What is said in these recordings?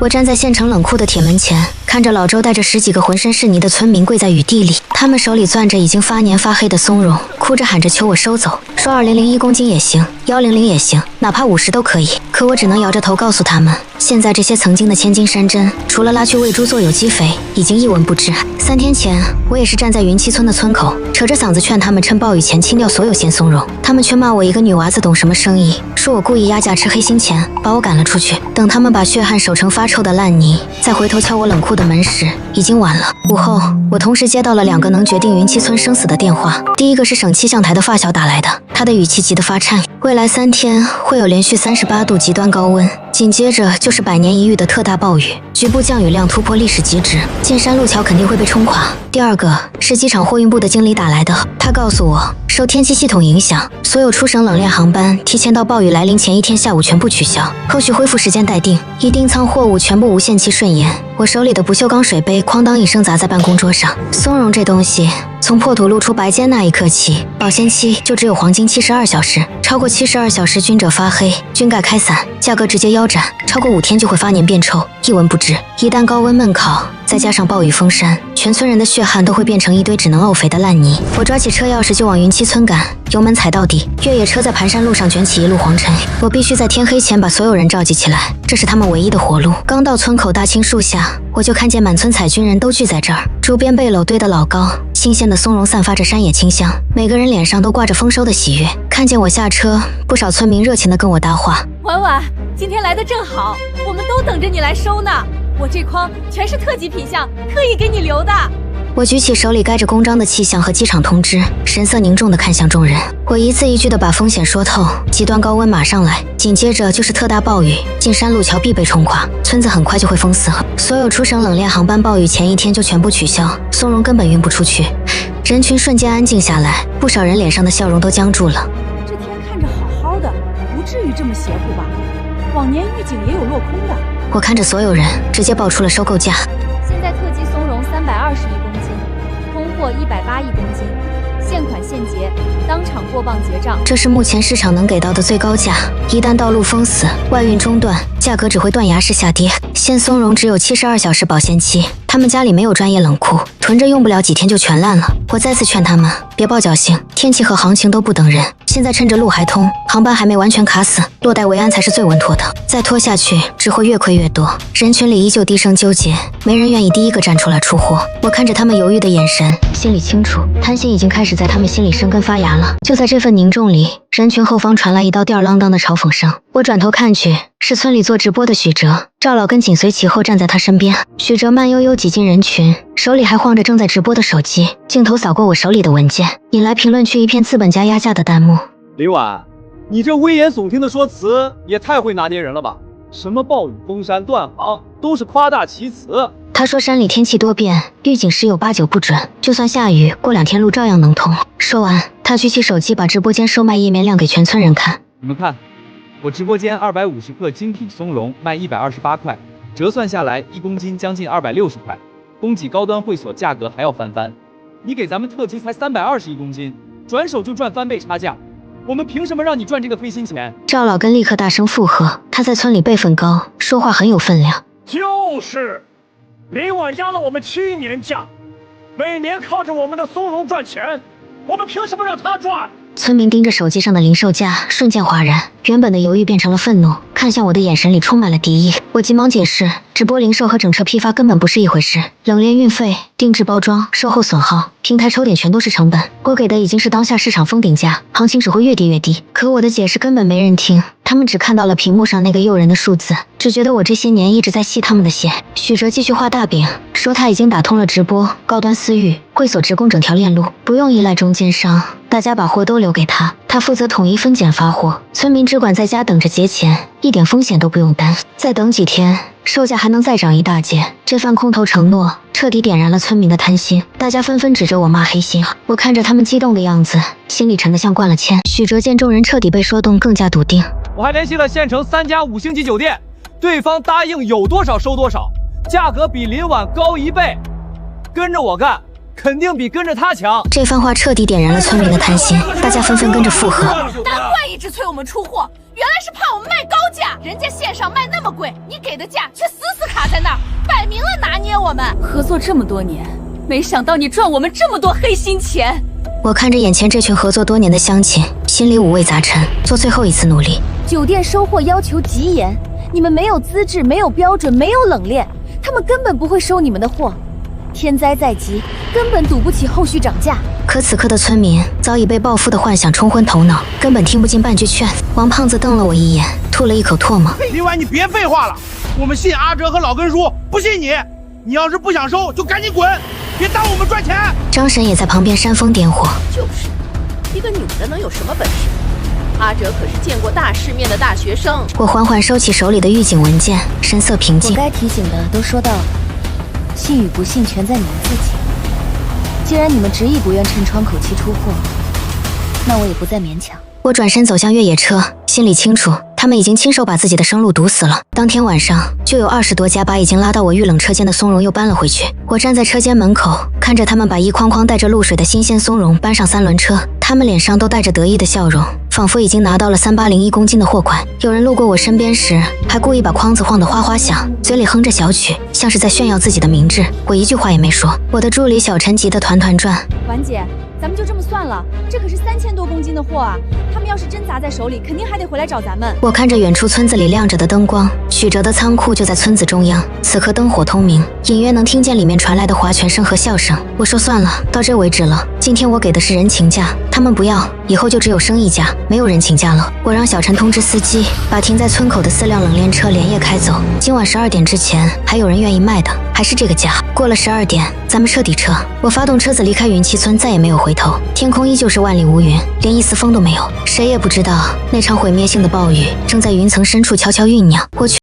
我站在县城冷酷的铁门前，看着老周带着10几个浑身是泥的村民跪在雨地里，他们手里攥着已经发黏发黑的松茸，哭着喊着求我收走，说2001公斤也行，100也行，哪怕50都可以。可我只能摇着头告诉他们，现在这些曾经的千金山珍，除了拉去喂猪做有机肥，已经一文不值。3天前，我也是站在云栖村的村口，扯着嗓子劝他们趁暴雨前清掉所有鲜松茸，他们却骂我一个女娃子懂什么生意，说我故意压价吃黑心钱，把我赶了出去。等他们把血汗手成发臭的烂泥，再回头敲我冷酷的门时，已经晚了。午后，我同时接到了2个能决定云栖村生死的电话。第一个是省气象台的发小打来的，他的语气急得发颤。未来3天会有连续38度极端高温，紧接着就是100年一遇的特大暴雨，局部降雨量突破历史极值，进山路桥肯定会被冲垮。第二个是机场货运部的经理打来的，他告诉我，受天气系统影响，所有出省冷链航班提前到暴雨来临前1天下午全部取消，后续恢复时间待定。一订仓货物全部无限期顺延。我手里的不锈钢水杯哐当一声砸在办公桌上。松茸这东西，从破土露出白尖那一刻起，保鲜期就只有黄金72小时，超过72小时均者发黑，均盖开散，价格直接腰斩，超过5天就会发黏变臭，一文不值。一旦高温闷烤，再加上暴雨封山，全村人的血汗都会变成一堆只能沤肥的烂泥。我抓起车钥匙就往云栖村赶，油门踩到底，越野车在盘山路上卷起一路黄尘。我必须在天黑前把所有人召集起来，这是他们唯一的活路。刚到村口大青树下，我就看见满村采军人都聚在这儿，周边背篓堆得老高，新鲜的松茸散发着山野清香，每个人脸上都挂着丰收的喜悦。看见我下车，不少村民热情地跟我搭话：婉婉，今天来的正好，我们都等着你来收呢。我这筐全是特级品相，特意给你留的。我举起手里盖着公章的气象和机场通知，神色凝重地看向众人。我一字一句地把风险说透，极端高温马上来，紧接着就是特大暴雨，进山路桥必被冲垮，村子很快就会封死。所有出省冷链航班暴雨前1天就全部取消，松茸根本运不出去。人群瞬间安静下来，不少人脸上的笑容都僵住了。这天看着好好的，不至于这么邪乎吧？往年预警也有落空的。我看着所有人，直接报出了收购价。现在特级松茸320亿公斤，通货180亿公斤，现款现结，当场过磅结账。这是目前市场能给到的最高价，一旦道路封死，外运中断，价格只会断崖式下跌。鲜松茸只有72小时保鲜期，他们家里没有专业冷库，囤着用不了几天就全烂了。我再次劝他们别抱侥幸，天气和行情都不等人，现在趁着路还通，航班还没完全卡死，落袋为安才是最稳妥的。再拖下去，只会越亏越多。人群里依旧低声纠结，没人愿意第一个站出来出货。我看着他们犹豫的眼神，心里清楚，贪心已经开始在他们心里生根发芽了。就在这份凝重里，人群后方传来一道吊儿郎当的嘲讽声。我转头看去，是村里做直播的许哲，赵老根紧随其后站在他身边。许哲慢悠悠挤进人群，手里还晃着正在直播的手机，镜头扫过我手里的文件，引来评论区一片资本家压价的弹幕。林婉，你这危言耸听的说辞也太会拿捏人了吧？什么暴雨封山断航，都是夸大其词。他说山里天气多变，预警时有8、9不准，就算下雨，过2天路照样能通。说完，他举起手机把直播间售卖页面亮给全村人看。你们看，我直播间250克精品松茸卖128块，折算下来1公斤将近260块，供给高端会所价格还要翻番。你给咱们特级才320一公斤，转手就赚翻倍差价，我们凭什么让你赚这个黑心钱？赵老根立刻大声附和，他在村里辈分高，说话很有分量。就是林婉压了我们7年价，每年靠着我们的松茸赚钱，我们凭什么让他赚？村民盯着手机上的零售价，瞬间哗然，原本的犹豫变成了愤怒，看向我的眼神里充满了敌意。我急忙解释，直播零售和整车批发根本不是一回事，冷链运费、定制包装、售后损耗、平台抽点全都是成本，我给的已经是当下市场封顶价，行情只会越跌越低。可我的解释根本没人听，他们只看到了屏幕上那个诱人的数字，只觉得我这些年一直在吸他们的血。许哲继续画大饼，说他已经打通了直播、高端私域、会所直供整条链路，不用依赖中间商，大家把货都留给他，他负责统一分拣发货，村民只管在家等着结钱，一点风险都不用担。再等几天，售价还能再涨一大截。这番空头承诺彻底点燃了村民的贪心，大家纷纷指着我骂黑心。我看着他们激动的样子，心里沉得像灌了铅。许哲见众人彻底被说动，更加笃定。我还联系了县城3家5星级酒店，对方答应有多少收多少，价格比林婉高1倍，跟着我干肯定比跟着他强。这番话彻底点燃了村民的贪心，大家纷纷跟着附和。难怪一直催我们出货，原来是怕我们卖高价，人家线上卖那么贵，你给的价却死死卡在那儿，摆明了拿捏我们。合作这么多年，没想到你赚我们这么多黑心钱。我看着眼前这群合作多年的乡亲，心里五味杂陈。做最后一次努力。酒店收货要求极严，你们没有资质，没有标准，没有冷链，他们根本不会收你们的货。天灾在即，根本赌不起后续涨价。可此刻的村民早已被暴富的幻想冲昏头脑，根本听不进半句劝。王胖子瞪了我一眼，吐了一口唾沫。另外，你别废话了，我们信阿哲和老根叔，不信你。你要是不想收，就赶紧滚，别耽误我们赚钱。张婶也在旁边煽风点火。就是一个女的能有什么本事？阿哲可是见过大世面的大学生。我缓缓收起手里的预警文件，神色平静。我该提醒的都说到了，信与不信全在你们自己。既然你们执意不愿趁窗口期出货，那我也不再勉强。我转身走向越野车，心里清楚，他们已经亲手把自己的生路堵死了。当天晚上，就有20多家把已经拉到我遇冷车间的松茸又搬了回去。我站在车间门口，看着他们把一筐筐带着露水的新鲜松茸搬上3轮车，他们脸上都带着得意的笑容，仿佛已经拿到了3801公斤的货款。有人路过我身边时，还故意把筐子晃得哗哗响，嘴里哼着小曲，像是在炫耀自己的明智。我一句话也没说。我的助理小陈急得团团转。婉姐，咱们就这么算了，这可是3000多公斤的货啊！他们要是真砸在手里，肯定还得回来找咱们。我看着远处村子里亮着的灯光，曲折的仓库就在村子中央，此刻灯火通明，隐约能听见里面传来的划拳声和笑声。我说算了，到这为止了。今天我给的是人情价，他们不要，以后就只有生意价，没有人情价了。我让小陈通知司机，把停在村口的4辆冷链车连夜开走。今晚12点之前还有人愿意卖的，还是这个价。过了12点，咱们彻底撤。我发动车子离开云栖村，再也没有回头。天空依旧是万里无云，连一丝风都没有。谁也不知道那场毁灭性的暴雨正在云层深处悄悄酝酿。我去。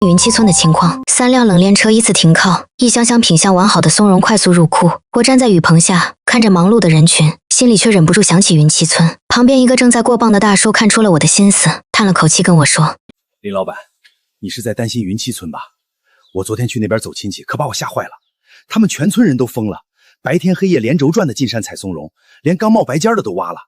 云栖村的情况，3辆冷链车依次停靠，一箱箱品相完好的松茸快速入库。我站在雨棚下，看着忙碌的人群，心里却忍不住想起云栖村。旁边一个正在过磅的大叔看出了我的心思，叹了口气跟我说：“林老板，你是在担心云栖村吧？我昨天去那边走亲戚，可把我吓坏了。他们全村人都疯了，白天黑夜连轴转的进山采松茸，连刚冒白尖的都挖了。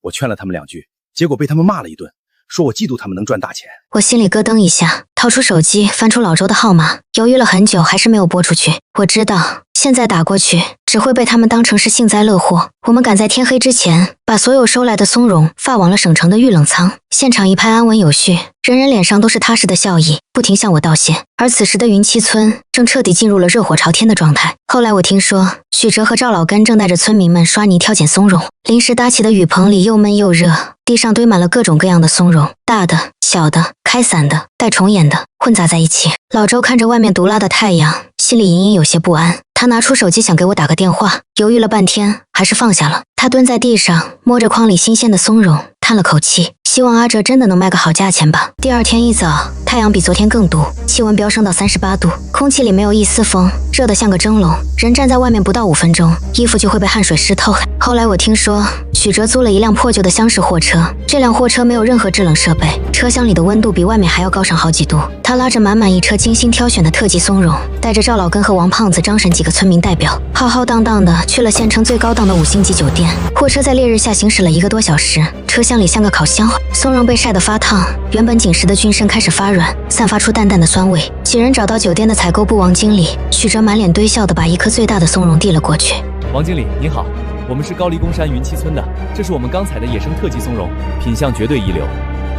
我劝了他们2句，结果被他们骂了一顿。”说我嫉妒他们能赚大钱。我心里咯噔一下，掏出手机翻出老周的号码，犹豫了很久，还是没有拨出去。我知道现在打过去只会被他们当成是幸灾乐祸。我们赶在天黑之前把所有收来的松茸发往了省城的预冷仓，现场一派安稳有序，人人脸上都是踏实的笑意，不停向我道谢。而此时的云栖村正彻底进入了热火朝天的状态。后来我听说许哲和赵老根正带着村民们刷泥挑拣松茸，临时搭起的雨棚里又闷又热，地上堆满了各种各样的松茸，大的、小的、开伞的、带重眼的，混杂在一起。老周看着外面毒辣的太阳，心里隐隐有些不安。他拿出手机想给我打个电话，犹豫了半天，还是放下了。他蹲在地上，摸着筐里新鲜的松茸，叹了口气，希望阿哲真的能卖个好价钱吧。第二天一早，太阳比昨天更毒，气温飙升到38度，空气里没有一丝风，热得像个蒸笼。人站在外面不到5分钟，衣服就会被汗水湿透。后来我听说许哲租了一辆破旧的厢式货车，这辆货车没有任何制冷设备，车厢里的温度比外面还要高上好几度。他拉着满满一车精心挑选的特级松茸，带着赵老根和王胖子、张婶几个村民代表，浩浩荡荡的去了县城最高档的5星级酒店。货车在烈日下行驶了1个多小时，车厢里像个烤箱，松茸被晒得发烫，原本紧实的菌身开始发软，散发出淡淡的酸味。几人找到酒店的采购部王经理，许哲满脸堆笑的把一颗最大的松茸递了过去。王经理您好，我们是高黎公山云栖村的，这是我们刚采的野生特级松茸，品相绝对一流，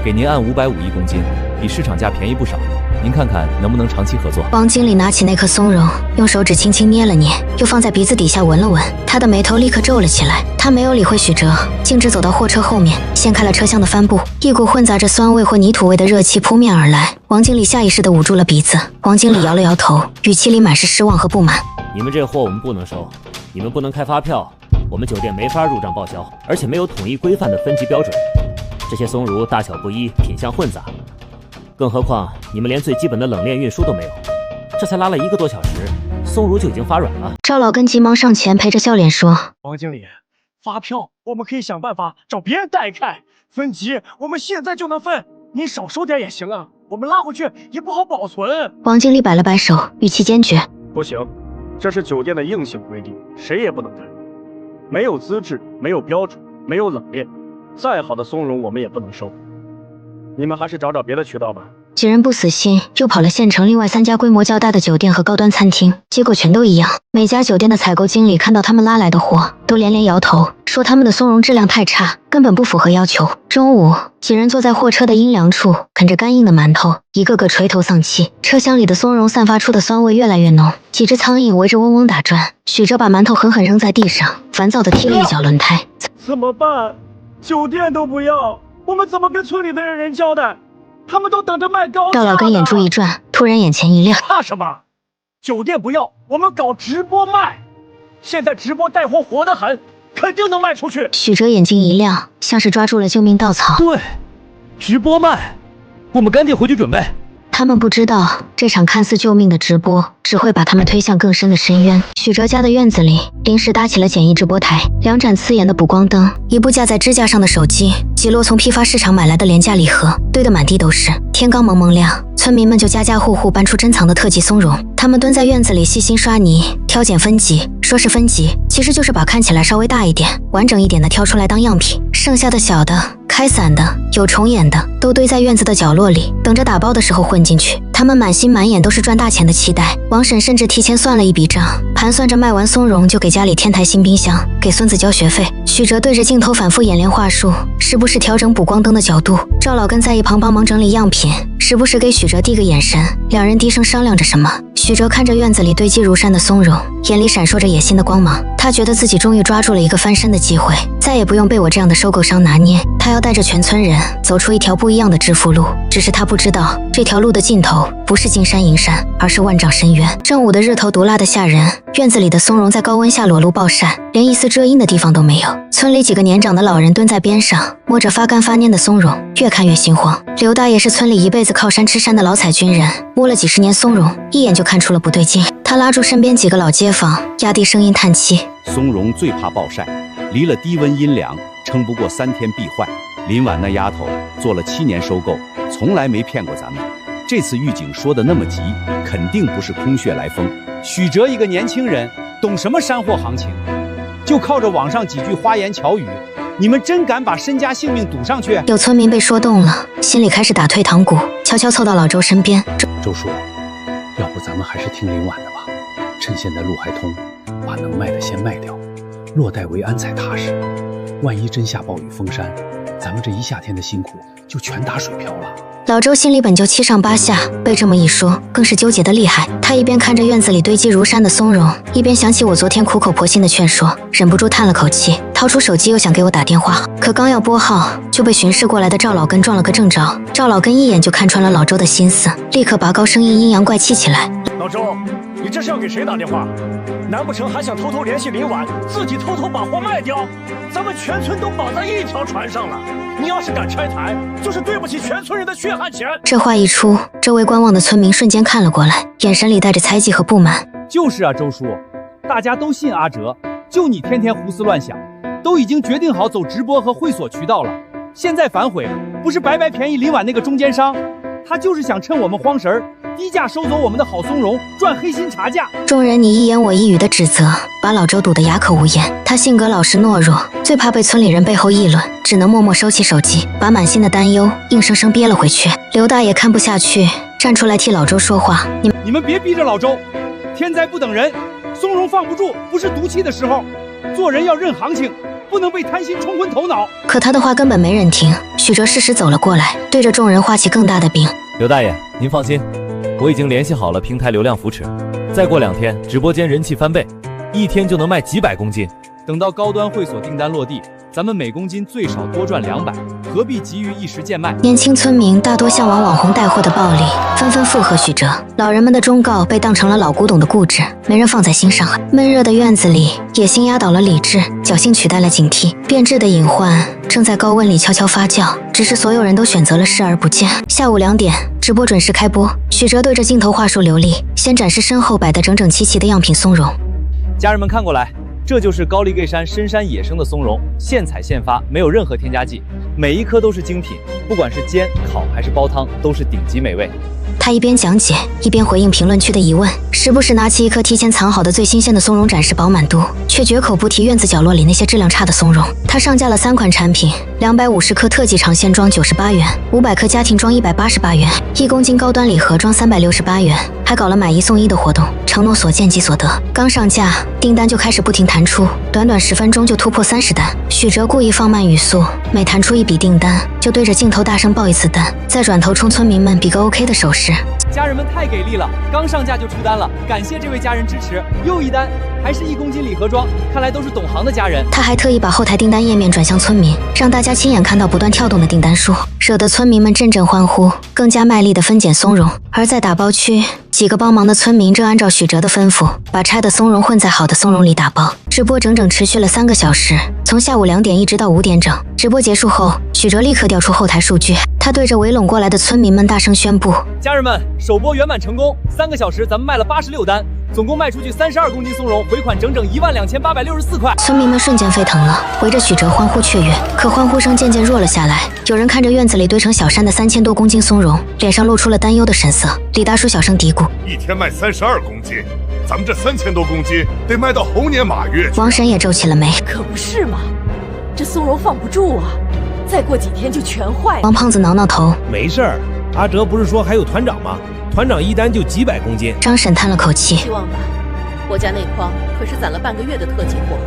给您按550一公斤，比市场价便宜不少。您看看能不能长期合作？王经理拿起那颗松茸，用手指轻轻捏了捏，又放在鼻子底下闻了闻，他的眉头立刻皱了起来。他没有理会许哲，径直走到货车后面，掀开了车厢的帆布，一股混杂着酸味或泥土味的热气扑面而来。王经理下意识地捂住了鼻子。王经理摇了摇头，语气里满是失望和不满。你们这货我们不能收，你们不能开发票，我们酒店没法入账报销，而且没有统一规范的分级标准。这些松茸大小不一，品相混杂，更何况你们连最基本的冷链运输都没有，这才拉了1个多小时，松茸就已经发软了。赵老根急忙上前陪着笑脸说：王经理，发票我们可以想办法找别人代开，分级我们现在就能分，您少收点也行啊，我们拉回去也不好保存。王经理摆了摆手，语气坚决：不行，这是酒店的硬性规定，谁也不能改。没有资质，没有标准，没有冷链，再好的松茸我们也不能收。你们还是找别的渠道吧。几人不死心，又跑了县城另外3家规模较大的酒店和高端餐厅，结果全都一样。每家酒店的采购经理看到他们拉来的货，都连连摇头，说他们的松茸质量太差，根本不符合要求。中午，几人坐在货车的阴凉处，啃着干硬的馒头，一个个垂头丧气。车厢里的松茸散发出的酸味越来越浓，几只苍蝇围着嗡嗡打转。许哲把馒头狠狠扔在地上，烦躁地踢了一脚轮胎。怎么办？酒店都不要，我们怎么跟村里的人交代？他们都等着卖高价。赵老根眼珠一转，突然眼前一亮。怕什么？酒店不要，我们搞直播卖。现在直播带货火得很，肯定能卖出去。许哲眼睛一亮，像是抓住了救命稻草。对，直播卖，我们赶紧回去准备。他们不知道，这场看似救命的直播，只会把他们推向更深的深渊。许哲家的院子里，临时搭起了简易直播台，2盏刺眼的补光灯，一部架在支架上的手机，几摞从批发市场买来的廉价礼盒，堆得满地都是。天刚蒙蒙亮，村民们就家家户户搬出珍藏的特级松茸。他们蹲在院子里细心刷泥，挑拣分级。说是分级，其实就是把看起来稍微大一点、完整一点的挑出来当样品，剩下的小的、开散的、有重眼的，都堆在院子的角落里，等着打包的时候混进去。他们满心满眼都是赚大钱的期待。王婶甚至提前算了一笔账，盘算着卖完松茸就给家里添台新冰箱，给孙子交学费。许哲对着镜头反复演练话术，时不时调整补光灯的角度。赵老根在一旁帮忙整理样品，时不时给许哲递个眼神，两人低声商量着什么。许哲看着院子里堆积如山的松茸，眼里闪烁着野心的光芒。他觉得自己终于抓住了一个翻身的机会，再也不用被我这样的收购商拿捏。他要带着全村人走出一条不一样的致富路，只是他不知道，这条路的尽头不是金山银山，而是万丈深渊。正午的日头毒辣的吓人，院子里的松茸在高温下裸露暴晒，连一丝遮阴的地方都没有。村里几个年长的老人蹲在边上，摸着发干发蔫的松茸，越看越心慌。刘大爷是村里一辈子靠山吃山的老采军人，摸了几十年松茸，一眼就看出了不对劲。他拉住身边几个老街坊，压低声音叹气：松茸最怕暴晒，离了低温阴凉，撑不过3天必坏。林婉那丫头做了7年收购，从来没骗过咱们。这次狱警说的那么急，肯定不是空穴来风。许哲一个年轻人，懂什么山货行情？就靠着网上几句花言巧语，你们真敢把身家性命赌上去？有村民被说动了，心里开始打退堂鼓，悄悄凑到老周身边。周叔，要不咱们还是听林婉的吧，趁现在路还通，把能卖的先卖掉，落袋为安才踏实。万一真下暴雨封山，咱们这一夏天的辛苦就全打水漂了。老周心里本就七上八下，被这么一说，更是纠结的厉害。他一边看着院子里堆积如山的松茸，一边想起我昨天苦口婆心的劝说，忍不住叹了口气，掏出手机又想给我打电话，可刚要拨号，就被巡视过来的赵老根撞了个正着。赵老根一眼就看穿了老周的心思，立刻拔高声音阴阳怪气起来：老周，你这是要给谁打电话？难不成还想偷偷联系林婉，自己偷偷把货卖掉？咱们全村都绑在一条船上了，你要是敢拆台，就是对不起全村人的血汗钱。这话一出，周围观望的村民瞬间看了过来，眼神里带着猜忌和不满。就是啊，周叔，大家都信阿哲，就你天天胡思乱想，都已经决定好走直播和会所渠道了，现在反悔，不是白白便宜林婉那个中间商，他就是想趁我们慌神儿，低价收走我们的好松茸，赚黑心茶价。众人你一言我一语的指责，把老周堵得哑口无言。他性格老实懦弱，最怕被村里人背后议论，只能默默收起手机，把满心的担忧硬生生憋了回去。刘大爷看不下去，站出来替老周说话：你们别逼着老周，天灾不等人，松茸放不住，不是赌气的时候，做人要认行情，不能被贪心冲昏头脑。可他的话根本没人听。许哲适时走了过来，对着众人画起更大的饼。刘大爷，您放心，我已经联系好了平台流量扶持，再过2天直播间人气翻倍，1天就能卖几百公斤。等到高端会所订单落地，咱们每公斤最少多赚200，何必急于一时贱卖？年轻村民大多向往网红带货的暴利，纷纷附和许哲。老人们的忠告被当成了老古董的固执，没人放在心上。闷热的院子里，野心压倒了理智，侥幸取代了警惕。变质的隐患正在高温里悄悄发酵，只是所有人都选择了视而不见。下午2点，直播准时开播。许哲对着镜头话术流利，先展示身后摆得整整齐齐的样品松茸。家人们看过来，这就是高丽桂山深山野生的松茸，现采现发，没有任何添加剂，每一颗都是精品，不管是煎、烤还是煲汤，都是顶级美味。他一边讲解，一边回应评论区的疑问，时不时拿起一颗提前藏好的最新鲜的松茸展示饱满度，却绝口不提院子角落里那些质量差的松茸。他上架了3款产品，250克特级长线装98元，500克家庭装188元，1公斤高端礼盒装368元，还搞了买1送1的活动，承诺所见即所得。刚上架，订单就开始不停弹出，短短10分钟就突破30单。许哲故意放慢语速，每弹出一笔订单，就对着镜头大声报一次单，再转头冲村民们比个 OK 的手势。家人们太给力了，刚上架就出单了，感谢这位家人支持。又一单，还是1公斤礼盒装，看来都是懂行的家人。他还特意把后台订单页面转向村民，让大家亲眼看到不断跳动的订单数，惹得村民们阵阵欢呼，更加卖力地分拣松茸。而在打包区，几个帮忙的村民正按照许哲的吩咐，把拆的松茸混在好的松茸里打包。直播整整持续了3个小时，从下午2点一直到5点整。直播结束后，许哲立刻调出后台数据，他对着围拢过来的村民们大声宣布：家人们，首播圆满成功，3个小时咱们卖了86单，总共卖出去32公斤松茸，回款整整12864块。村民们瞬间沸腾了，围着许哲欢呼雀跃。可欢呼声渐渐弱了下来，有人看着院子里堆成小山的3000多公斤松茸，脸上露出了担忧的神色。李大叔小声嘀咕：1天卖32公斤，咱们这3000多公斤得卖到猴年马月。王婶也皱起了眉：可不是嘛，这松茸放不住啊，再过几天就全坏了。王胖子挠挠头：没事儿，阿哲不是说还有团长吗？团长一单就几百公斤。张婶叹了口气：希望吧，我家那筐可是攒了半个月的特级货，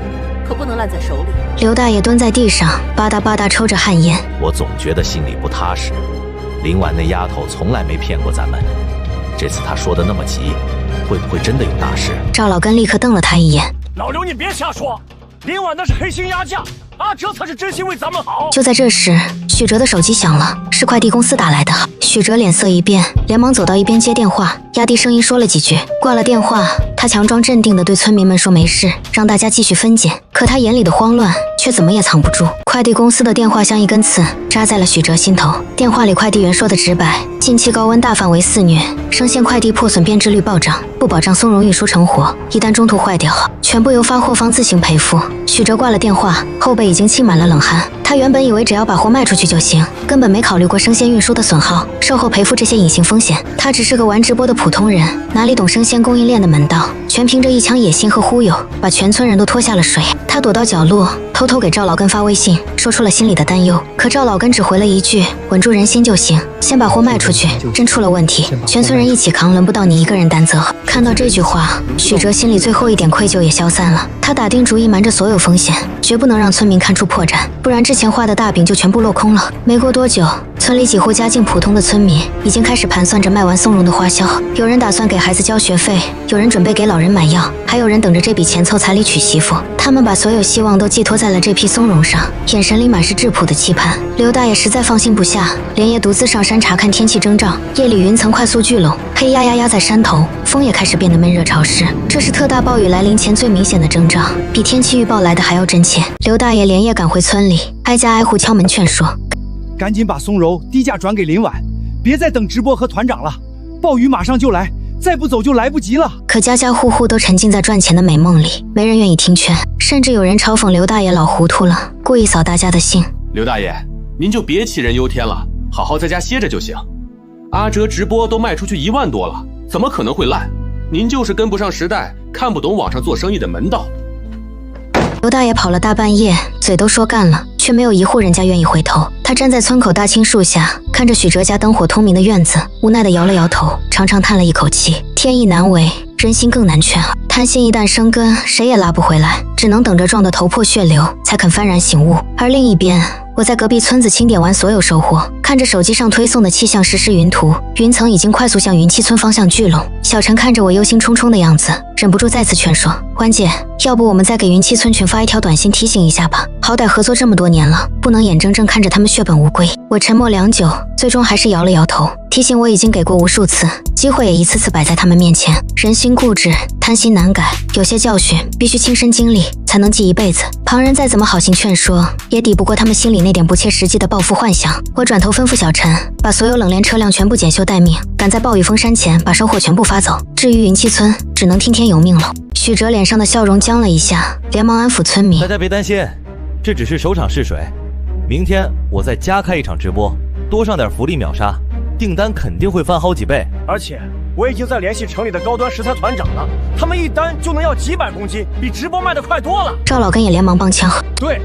可不能烂在手里。刘大爷蹲在地上吧嗒吧嗒抽着旱烟：我总觉得心里不踏实，林婉那丫头从来没骗过咱们，这次她说的那么急，会不会真的有大事？赵老根立刻瞪了他一眼：老刘，你别瞎说，林婉那是黑心压价，阿哲才是真心为咱们好。就在这时，许哲的手机响了，是快递公司打来的。许哲脸色一变，连忙走到一边接电话，压低声音说了几句。挂了电话，他强装镇定地对村民们说没事，让大家继续分拣。可他眼里的慌乱却怎么也藏不住。快递公司的电话像一根刺，扎在了许哲心头。电话里快递员说的直白：近期高温大范围肆虐，生鲜快递破损变质率暴涨，不保障松茸运输成活，一旦中途坏掉，全部由发货方自行赔付。许哲挂了电话，后背已经沁满了冷汗。他原本以为只要把货卖出去就行，根本没考虑过生鲜运输的损耗、售后赔付这些隐形风险。他只是个玩直播的普通人，哪里懂生鲜供应链的门道，全凭着一腔野心和忽悠，把全村人都拖下了水。他躲到角落，偷偷给赵老根发微信，说出了心里的担忧。可赵老根只回了一句：稳住人心就行，先把货卖出去，真出了问题，全村人一起扛，轮不到你一个人担责。看到这句话，许哲心里最后一点愧疚也消散了。他打定主意瞒着所有风险，绝不能让村民看出破绽，不然之前画的大饼就全部落空了。没过多久，村里几户家境普通的村民已经开始盘算着卖完松茸的花销，有人打算给孩子交学费，有人准备给老人买药，还有人等着这笔钱凑彩礼娶媳妇。他们把所有希望都寄托在了这批松茸上，眼神里满是质朴的期盼。刘大爷实在放心不下，连夜独自上山查看天气征兆。夜里云层快速聚拢，黑压压在山头，风也开始变得闷热潮湿。这是特大暴雨来临前最明显的征兆，比天气预报来的还要真切。刘大爷连夜赶回村里，挨家挨户敲门劝说。赶紧把松茸低价转给林婉，别再等直播和团长了，暴雨马上就来，再不走就来不及了。可家家户户都沉浸在赚钱的美梦里，没人愿意听劝，甚至有人嘲讽刘大爷老糊涂了，故意扫大家的兴。刘大爷，您就别杞人忧天了，好好在家歇着就行。阿哲直播都卖出去1万多了，怎么可能会烂？您就是跟不上时代，看不懂网上做生意的门道。刘大爷跑了大半夜，嘴都说干了，却没有一户人家愿意回头。他站在村口大青树下，看着许哲家灯火通明的院子，无奈地摇了摇头，长长叹了一口气。天意难违，人心更难劝。贪心一旦生根，谁也拉不回来，只能等着撞得头破血流，才肯幡然醒悟。而另一边，我在隔壁村子清点完所有收获，看着手机上推送的气象实时云图，云层已经快速向云栖村方向聚拢。小陈看着我忧心忡忡的样子，忍不住再次劝说：“欢姐，要不我们再给云栖村群发一条短信提醒一下吧？好歹合作这么多年了，不能眼睁睁看着他们血本无归。”我沉默良久，最终还是摇了摇头，提醒我已经给过无数次，机会也一次次摆在他们面前。人心固执，贪心难改，有些教训必须亲身经历才能记一辈子。旁人再怎么好心劝说，也抵不过他们心里那点不切实际的抱负幻想。我转头吩咐小陈，把所有冷链车辆全部检修待命，赶在暴雨封山前把收获全部发走。至于云栖村，只能听天由命了。许哲脸上的笑容僵了一下，连忙安抚村民：“大家别担心，这只是首场试水，明天我再加开一场直播，多上点福利秒杀，订单肯定会翻好几倍。而且我已经在联系城里的高端食材团长了，他们一单就能要几百公斤，比直播卖的快多了。”赵老根也连忙帮腔：“对，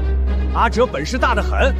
阿哲本事大得很，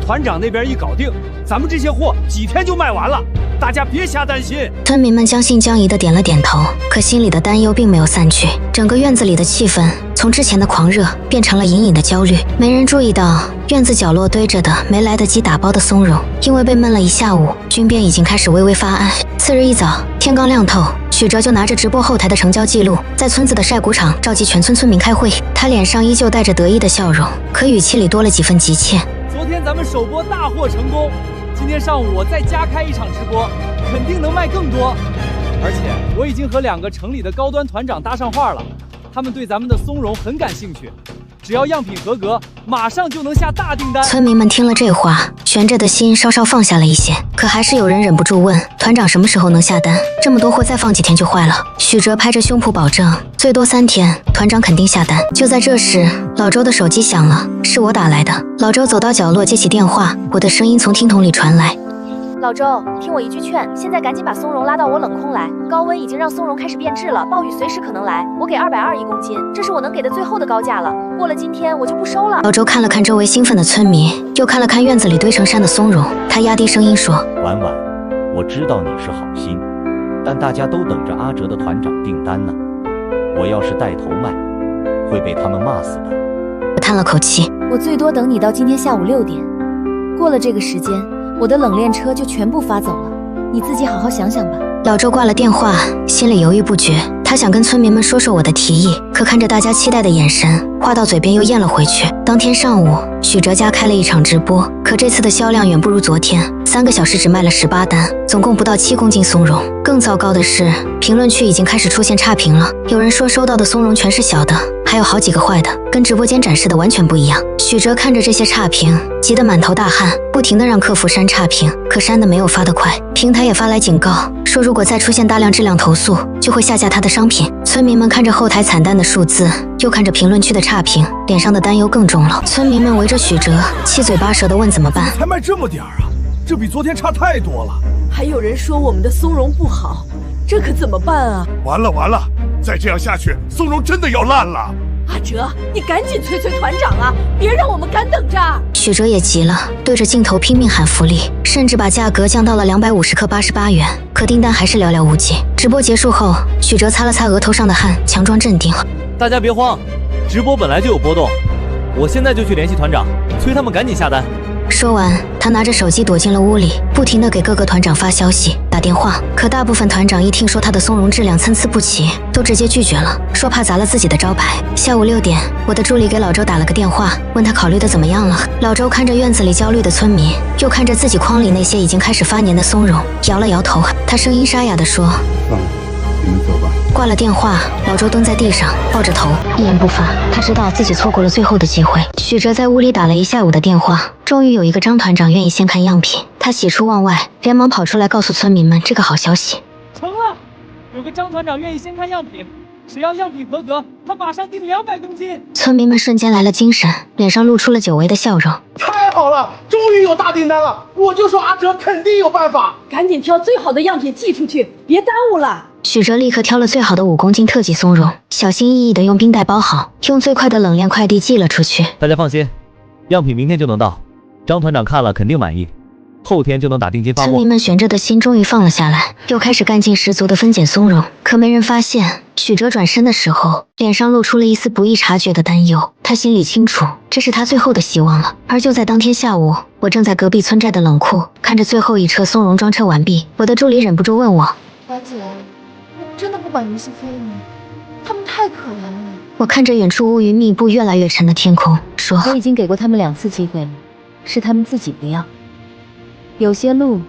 团长那边一搞定，咱们这些货几天就卖完了，大家别瞎担心。”村民们将信将疑的点了点头，可心里的担忧并没有散去。整个院子里的气氛从之前的狂热变成了隐隐的焦虑。没人注意到院子角落堆着的没来得及打包的松茸，因为被闷了一下午，菌边已经开始微微发暗。次日一早，天刚亮透，许哲就拿着直播后台的成交记录，在村子的晒谷场召集全村村民开会。他脸上依旧带着得意的笑容，可语气里多了几分急切。昨天咱们首播大获成功，今天上午我再加开一场直播，肯定能卖更多。而且我已经和2个城里的高端团长搭上话了，他们对咱们的松茸很感兴趣，只要样品合格，马上就能下大订单。村民们听了这话，悬着的心稍稍放下了一些，可还是有人忍不住问：“团长什么时候能下单？这么多货再放几天就坏了。”许哲拍着胸脯保证，最多3天，团长肯定下单。就在这时，老周的手机响了，是我打来的。老周走到角落接起电话，我的声音从听筒里传来：“老周，听我一句劝，现在赶紧把松茸拉到我冷空来。高温已经让松茸开始变质了，暴雨随时可能来。我给220一公斤，这是我能给的最后的高价了。过了今天我就不收了。”老周看了看周围兴奋的村民，又看了看院子里堆成山的松茸，他压低声音说：“婉婉，我知道你是好心，但大家都等着阿哲的团长订单呢。我要是带头卖，会被他们骂死的。”我叹了口气：“我最多等你到今天下午6点，过了这个时间，我的冷链车就全部发走了，你自己好好想想吧。”老周挂了电话，心里犹豫不决。他想跟村民们说说我的提议，可看着大家期待的眼神，话到嘴边又咽了回去。当天上午，许哲家开了一场直播，可这次的销量远不如昨天，3个小时只卖了18单，总共不到7公斤松茸。更糟糕的是，评论区已经开始出现差评了，有人说收到的松茸全是小的，还有好几个坏的，跟直播间展示的完全不一样。许哲看着这些差评，急得满头大汗，不停地让客服删差评，可删的没有发得快。平台也发来警告，说如果再出现大量质量投诉，就会下架他的商品。村民们看着后台惨淡的数字，又看着评论区的差评，脸上的担忧更重了。村民们围着许哲，七嘴八舌地问怎么办。才卖这么点啊，这比昨天差太多了。还有人说我们的松茸不好，这可怎么办啊？完了完了，再这样下去，松茸真的要烂了。阿哲，你赶紧催催团长啊，别让我们干等着。许哲也急了，对着镜头拼命喊福利，甚至把价格降到了250克88元，可订单还是寥寥无几。直播结束后，许哲擦了擦额头上的汗，强装镇定：“大家别慌，直播本来就有波动，我现在就去联系团长，催他们赶紧下单。”说完，他拿着手机躲进了屋里，不停地给各个团长发消息、打电话。可大部分团长一听说他的松茸质量参差不齐，都直接拒绝了，说怕砸了自己的招牌。下午6点，我的助理给老周打了个电话，问他考虑的怎么样了。老周看着院子里焦虑的村民，又看着自己筐里那些已经开始发黏的松茸，摇了摇头。他声音沙哑地说：“算了，你们走吧。”挂了电话，老周蹲在地上，抱着头，一言不发。他知道自己错过了最后的机会。许哲在屋里打了一下午的电话，终于有一个张团长愿意先看样品。他喜出望外，连忙跑出来告诉村民们这个好消息。成了，有个张团长愿意先看样品，只要样品合格，他马上订200公斤。村民们瞬间来了精神，脸上露出了久违的笑容。太好了，终于有大订单了！我就说阿哲肯定有办法，赶紧挑最好的样品寄出去，别耽误了。许哲立刻挑了最好的5公斤特级松茸，小心翼翼地用冰袋包好，用最快的冷链快递寄了出去。大家放心，样品明天就能到，张团长看了肯定满意，后天就能打定金发货。村民们悬着的心终于放了下来，又开始干劲十足地分拣松茸。可没人发现，许哲转身的时候，脸上露出了一丝不易察觉的担忧。他心里清楚，这是他最后的希望了。而就在当天下午，我正在隔壁村寨的冷库，看着最后一车松茸装车完毕，我的助理忍不住问我：“华姐，我真的不管你是非你，他们太可怜了。”我看着远处乌云密布、越来越沉的天空，说：“我已经给过他们2次机会了，是他们自己不要。有些路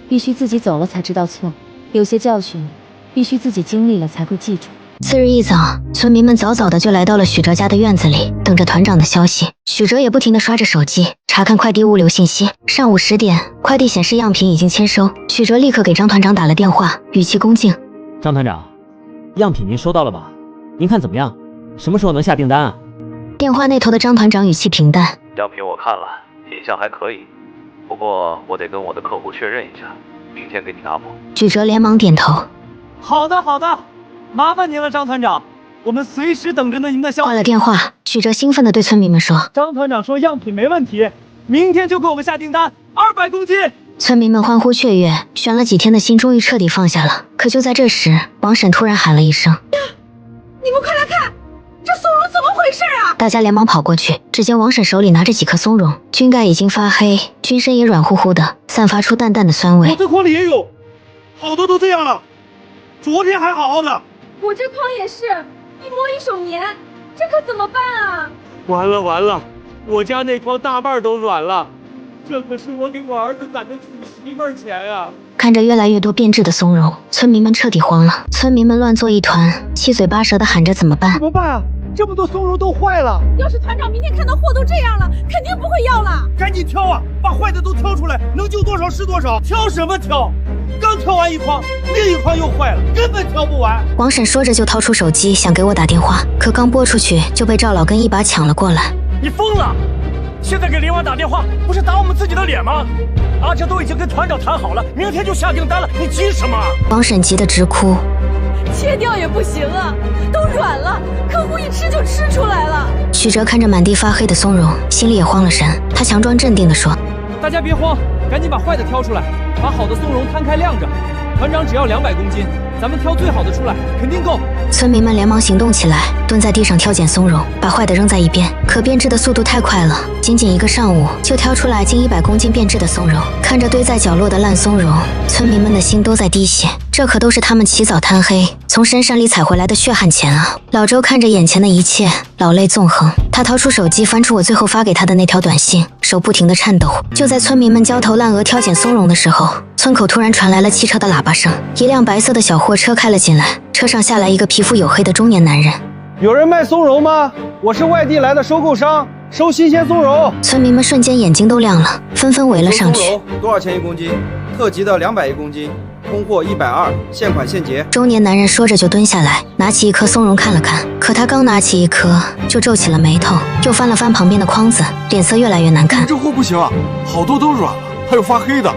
必须自己走了才知道错，有些教训必须自己经历了才会记住。”次日一早，村民们早早的就来到了许哲家的院子里，等着团长的消息。许哲也不停地刷着手机，查看快递物流信息。上午10点，快递显示样品已经签收。许哲立刻给张团长打了电话，语气恭敬：“张团长，样品您收到了吧？您看怎么样？什么时候能下订单啊？”电话那头的张团长语气平淡：“样品我看了，品相还可以，不过我得跟我的客户确认一下，明天给你拿货。”许哲连忙点头：“好的，好的。麻烦您了，张团长，我们随时等着呢您的消息。”挂了电话，许哲兴奋地对村民们说：“张团长说样品没问题，明天就给我们下订单，200公斤。”村民们欢呼雀跃，悬了几天的心终于彻底放下了。可就在这时，王婶突然喊了一声：“你们快来看，这松茸怎么回事啊！”大家连忙跑过去，只见王婶手里拿着几颗松茸，菌盖已经发黑，菌身也软乎乎的，散发出淡淡的酸味。我这筐里也有，好多都这样了，昨天还好好的。我这筐也是，一摸一手黏，这可怎么办啊？完了完了，我家那筐大半都软了，这可是我给我儿子攒的娶媳妇钱啊！看着越来越多变质的松茸，村民们彻底慌了。村民们乱作一团，七嘴八舌的喊着怎么办？怎么办啊？这么多松茸都坏了！要是团长明天看到货都这样了，肯定不会要了。赶紧挑啊，把坏的都挑出来，能救多少是多少。挑什么挑？刚挑完一筐，另一筐又坏了，根本挑不完。王婶说着就掏出手机想给我打电话，可刚拨出去就被赵老根一把抢了过来。你疯了！现在给林婉打电话，不是打我们自己的脸吗？阿哲都已经跟团长谈好了，明天就下订单了，你急什么？王婶急得直哭。切掉也不行啊，都软了，客户一吃就吃出来了。许哲看着满地发黑的松茸，心里也慌了神。他强装镇定地说：“大家别慌，赶紧把坏的挑出来，把好的松茸摊开晾着。团长只要200公斤，咱们挑最好的出来，肯定够。”村民们连忙行动起来，蹲在地上挑拣松茸，把坏的扔在一边。可变质的速度太快了，仅仅1个上午就挑出来近100公斤变质的松茸。看着堆在角落的烂松茸，村民们的心都在滴血。这可都是他们起早贪黑从深山里采回来的血汗钱啊！老周看着眼前的一切，老泪纵横。他掏出手机，翻出我最后发给他的那条短信，手不停地颤抖。就在村民们焦头烂额挑拣松茸的时候，村口突然传来了汽车的喇叭声，一辆白色的小货车开了进来，车上下来一个皮肤黝黑的中年男人。有人卖松茸吗？我是外地来的收购商，收新鲜松茸。村民们瞬间眼睛都亮了，纷纷围了上去。多少钱1公斤？特级的200一公斤，供货120，现款现结。中年男人说着就蹲下来，拿起一颗松茸看了看，可他刚拿起一颗就皱起了眉头，又翻了翻旁边的筐子，脸色越来越难看。这货不行啊，好多都软了，还有发黑的。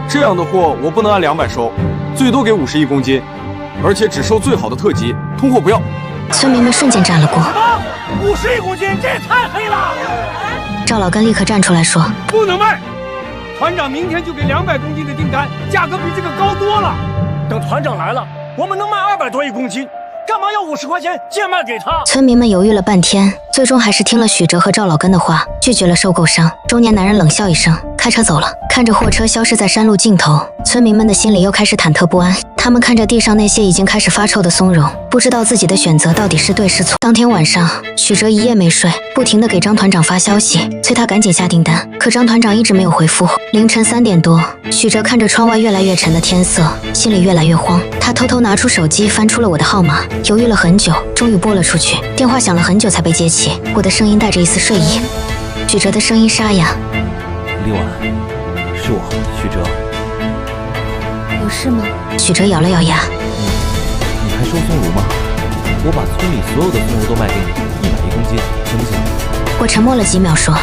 这样的货我不能按200收，最多给51公斤，而且只收最好的特级，通货不要。村民们瞬间站了过。什么？51公斤，这也太黑了！赵老根立刻站出来说：“不能卖！团长明天就给200公斤的订单，价格比这个高多了。等团长来了，我们能卖200多一公斤，干嘛要50块钱贱卖给他？村民们犹豫了半天，最终还是听了许哲和赵老根的话，拒绝了收购商。中年男人冷笑一声，开车走了。看着货车消失在山路尽头，村民们的心里又开始忐忑不安。他们看着地上那些已经开始发臭的松茸，不知道自己的选择到底是对是错。当天晚上，许哲一夜没睡，不停地给张团长发消息，催他赶紧下订单。可张团长一直没有回复。凌晨3点多，许哲看着窗外越来越沉的天色，心里越来越慌。他偷偷拿出手机，翻出了我的号码，犹豫了很久，终于拨了出去。电话响了很久才被接起，我的声音带着一丝睡意。许哲的声音沙哑：“李婉，是我，许哲。有事吗？”许哲咬了咬牙：“你还收松茸吗？我把村里所有的松茸都卖给你，110公斤，行不行？”我沉默了几秒，说：“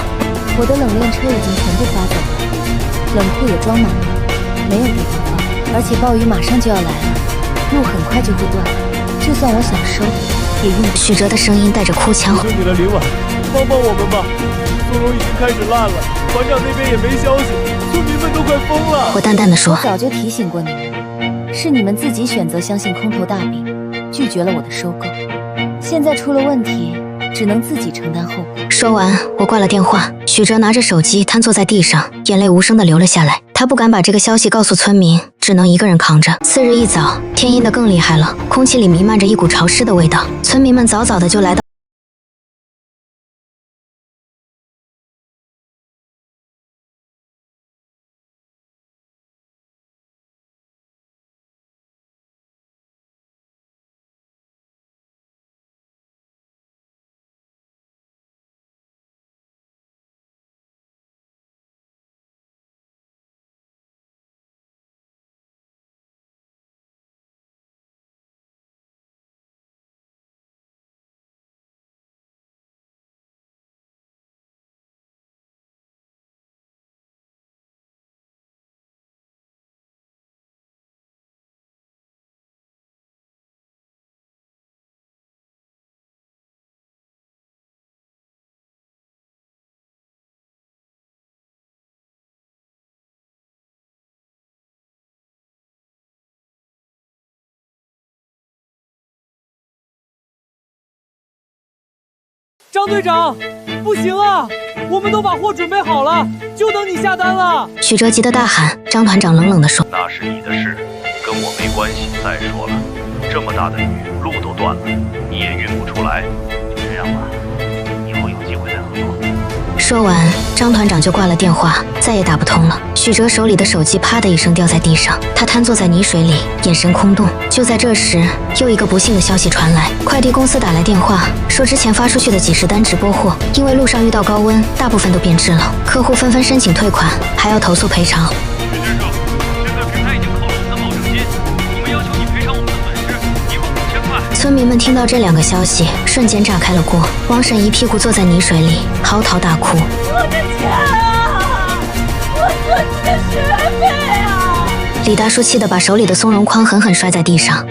我的冷链车已经全部发走了，冷库也装满了，没有地方放，而且暴雨马上就要来了，路很快就会断，就算我想收，也运不。”许哲的声音带着哭腔：“求你了，李婉，帮帮我们吧！松茸已经开始烂了，团长那边也没消息，村民们都快疯了。”我淡淡的说：“我早就提醒过你们，是你们自己选择相信空头大饼，拒绝了我的收购，现在出了问题，只能自己承担后果。”说完，我挂了电话。许哲拿着手机瘫坐在地上，眼泪无声地流了下来。他不敢把这个消息告诉村民，只能一个人扛着。次日一早，天阴得更厉害了，空气里弥漫着一股潮湿的味道。村民们早早的就来到张队长，不行啊！我们都把货准备好了，就等你下单了。许哲急得大喊。张团长冷冷地说：“那是你的事，跟我没关系。再说了，这么大的雨，路都断了，你也运不出来。这样吧，以后有机会再合作。”说完，张团长就挂了电话，再也打不通了。许哲手里的手机啪的一声掉在地上，他瘫坐在泥水里，眼神空洞。就在这时，又一个不幸的消息传来，快递公司打来电话，说之前发出去的几十单直播货，因为路上遇到高温，大部分都变质了，客户纷纷申请退款，还要投诉赔偿。许先生，现在平台已经扣了我们的保证金，我们要求你赔偿我们的损失，一共5000块。村民们听到这2个消息，瞬间炸开了锅。王婶一屁股坐在泥水里，嚎啕大哭。我的钱啊！我自己的学费啊！李大叔气得把手里的松茸筐狠狠摔在地上。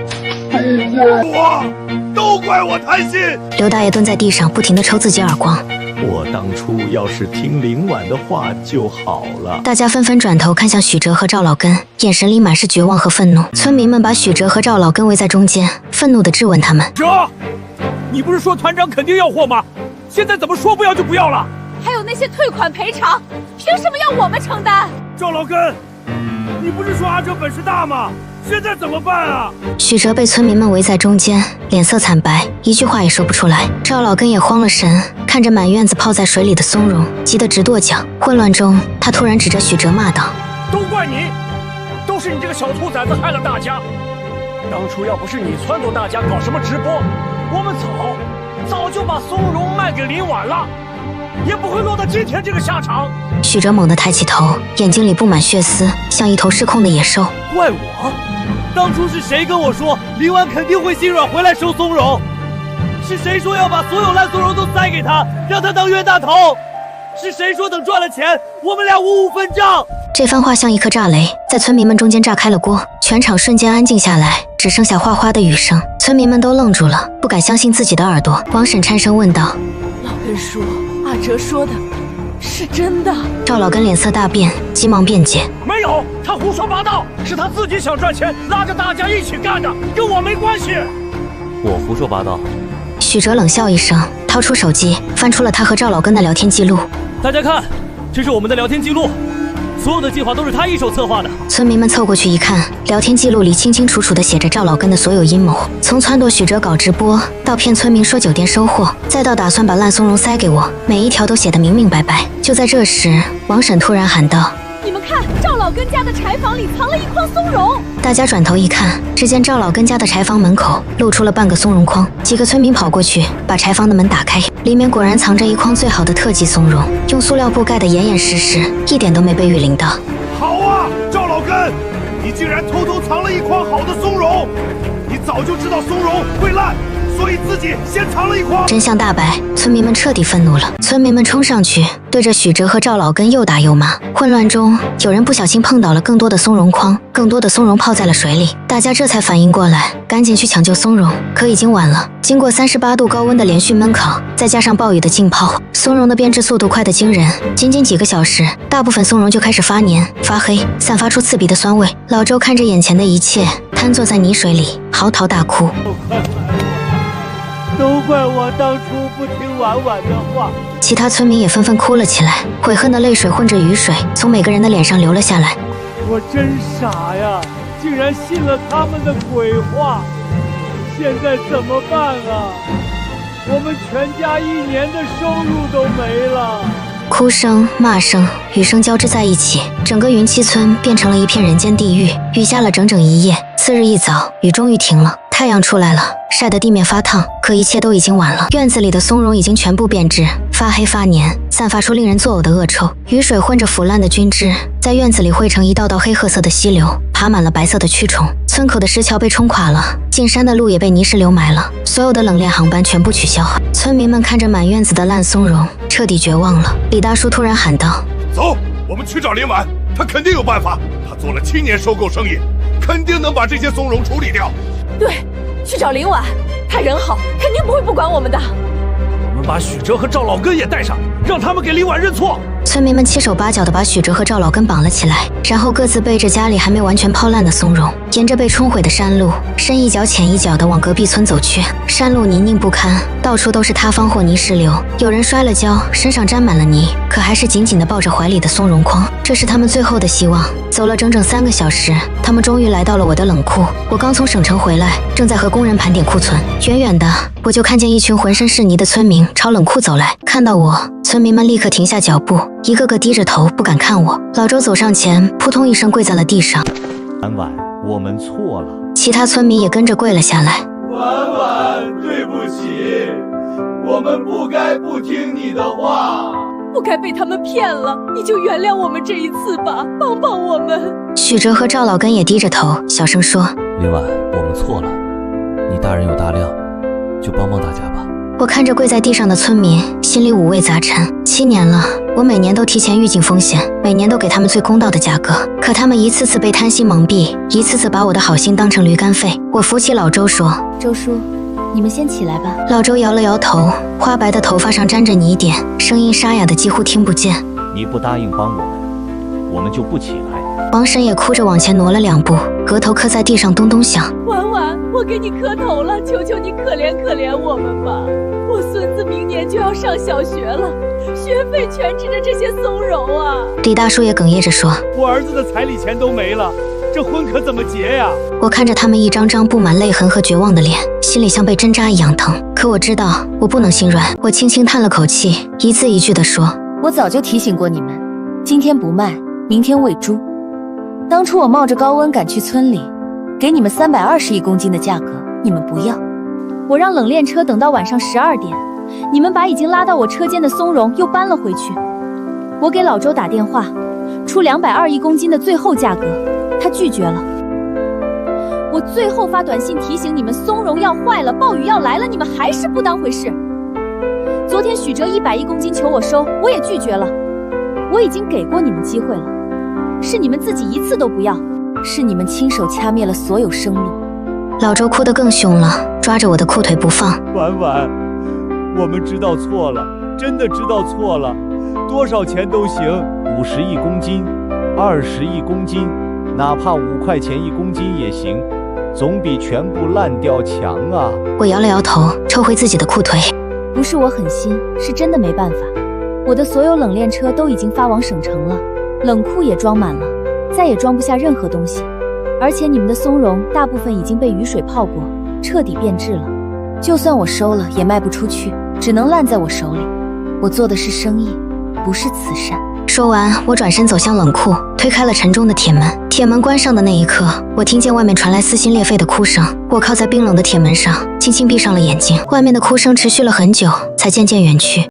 都怪我贪心。刘大爷蹲在地上，不停地抽自己耳光。我当初要是听林婉的话就好了。大家纷纷转头看向许哲和赵老根，眼神里满是绝望和愤怒。村民们把许哲和赵老根围在中间，愤怒地质问他们：“哲，你不是说团长肯定要货吗？现在怎么说不要就不要了？还有那些退款赔偿，凭什么要我们承担？”赵老根，你不是说阿哲本事大吗？现在怎么办啊？许哲被村民们围在中间，脸色惨白，一句话也说不出来。赵老根也慌了神，看着满院子泡在水里的松茸，急得直跺脚。混乱中，他突然指着许哲骂道：“都怪你，都是你这个小兔崽子害了大家。当初要不是你撺掇大家搞什么直播，我们早就把松茸卖给林婉了，也不会落到今天这个下场。”许哲猛地抬起头，眼睛里布满血丝，像一头失控的野兽。怪我？当初是谁跟我说林婉肯定会心软回来收松茸？是谁说要把所有烂松茸都塞给他，让他当冤大头？是谁说等赚了钱，我们俩五五分账？这番话像一颗炸雷，在村民们中间炸开了锅，全场瞬间安静下来，只剩下哗哗的雨声。村民们都愣住了，不敢相信自己的耳朵。王婶颤声问道：“老根叔，阿哲说的是真的？”赵老根脸色大变，急忙辩解：“没有，他胡说八道，是他自己想赚钱，拉着大家一起干的，跟我没关系。我胡说八道。许哲冷笑一声，掏出手机，翻出了他和赵老根的聊天记录。大家看，这是我们的聊天记录，所有的计划都是他一手策划的。村民们凑过去一看，聊天记录里清清楚楚地写着赵老根的所有阴谋，从撺掇许哲搞直播，到骗村民说酒店收获，再到打算把烂松茸塞给我，每一条都写得明明白白。就在这时，王婶突然喊道：“你们看，赵老根家的柴房里藏了一筐松茸！”大家转头一看，只见赵老根家的柴房门口露出了半个松茸筐。几个村民跑过去，把柴房的门打开，里面果然藏着一筐最好的特级松茸，用塑料布盖得严严实实，一点都没被雨淋到。好啊，赵老根，你竟然偷偷藏了一筐好的松茸！你早就知道松茸会烂，所以自己先藏了一筐。真相大白，村民们彻底愤怒了。村民们冲上去，对着许哲和赵老根又打又骂。混乱中，有人不小心碰倒了更多的松茸筐，更多的松茸泡在了水里。大家这才反应过来，赶紧去抢救松茸，可已经晚了。经过38度高温的连续焖烤，再加上暴雨的浸泡，松茸的变质速度快得惊人。仅仅几个小时，大部分松茸就开始发黏、发黑，散发出刺鼻的酸味。老周看着眼前的一切，瘫坐在泥水里，嚎啕大哭。都怪我当初不听婉婉的话。其他村民也纷纷哭了起来，悔恨的泪水混着雨水从每个人的脸上流了下来。我真傻呀，竟然信了他们的鬼话，现在怎么办啊？我们全家1年的收入都没了。哭声、骂声、雨声交织在一起，整个云栖村变成了一片人间地狱。雨下了整整一夜，次日一早，雨终于停了，太阳出来了，晒得地面发烫，可一切都已经晚了。院子里的松茸已经全部变质，发黑发黏，散发出令人作呕的恶臭。雨水混着腐烂的菌汁，在院子里汇成一道道黑褐色的溪流，爬满了白色的蛆虫。村口的石桥被冲垮了，进山的路也被泥石流埋了，所有的冷链航班全部取消。村民们看着满院子的烂松茸，彻底绝望了。李大叔突然喊道：“走，我们去找林婉，他肯定有办法。他做了7年收购生意，肯定能把这些松茸处理掉。”对，去找林婉，他人好，肯定不会不管我们的。我们把许哲和赵老根也带上，让他们给林婉认错。村民们7手8脚地把许哲和赵老根绑了起来，然后各自背着家里还没完全泡烂的松茸，沿着被冲毁的山路，深一脚浅一脚地往隔壁村走去。山路泥泞不堪，到处都是塌方或泥石流，有人摔了跤，身上沾满了泥，可还是紧紧地抱着怀里的松茸筐，这是他们最后的希望。走了整整3个小时，他们终于来到了我的冷库。我刚从省城回来，正在和工人盘点库存，远远的我就看见一群浑身是泥的村民朝冷库走来。看到我，村民们立刻停下脚步，一个个低着头不敢看我。老周走上前，扑通一声跪在了地上。婉婉，我们错了。其他村民也跟着跪了下来。婉婉，对不起，我们不该不听你的话，不该被他们骗了，你就原谅我们这一次吧，帮帮我们。许哲和赵老根也低着头，小声说：“林婉，我们错了，你大人有大量，就帮帮大家吧。”我看着跪在地上的村民，心里五味杂陈。7年了，我每年都提前预警风险，每年都给他们最公道的价格，可他们一次次被贪心蒙蔽，一次次把我的好心当成驴肝肺。我扶起老周说：“周叔，你们先起来吧。”老周摇了摇头，花白的头发上沾着泥点，声音沙哑的几乎听不见。你不答应帮我们，我们就不起来。王婶也哭着往前挪了2步，额头磕在地上咚咚响。婉婉，我给你磕头了，求求你可怜可怜我们吧。我孙子明年就要上小学了，学费全指着这些松茸啊！李大叔也哽咽着说：“我儿子的彩礼钱都没了，这婚可怎么结呀？”我看着他们一张张布满泪痕和绝望的脸，心里像被针扎一样疼。可我知道我不能心软，我轻轻叹了口气，一字一句地说：“我早就提醒过你们，今天不卖，明天喂猪。当初我冒着高温赶去村里，给你们321公斤的价格，你们不要。我让冷链车等到晚上12点，你们把已经拉到我车间的松茸又搬了回去。我给老周打电话，出221公斤的最后价格，他拒绝了。我最后发短信提醒你们，松茸要坏了，暴雨要来了，你们还是不当回事。昨天许哲110公斤求我收，我也拒绝了。我已经给过你们机会了，是你们自己一次都不要，是你们亲手掐灭了所有生路。老周哭得更凶了，抓着我的裤腿不放。婉婉，我们知道错了，真的知道错了，多少钱都行，50亿公斤，20亿公斤，哪怕5块钱1公斤也行。总比全部烂掉强啊！我摇了摇头，抽回自己的裤腿。不是我狠心，是真的没办法。我的所有冷链车都已经发往省城了，冷库也装满了，再也装不下任何东西。而且你们的松茸大部分已经被雨水泡过，彻底变质了。就算我收了，也卖不出去，只能烂在我手里。我做的是生意，不是慈善。说完，我转身走向冷库，推开了沉重的铁门。铁门关上的那一刻，我听见外面传来撕心裂肺的哭声。我靠在冰冷的铁门上，轻轻闭上了眼睛。外面的哭声持续了很久，才渐渐远去。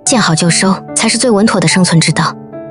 见好就收才是最稳妥的生存之道。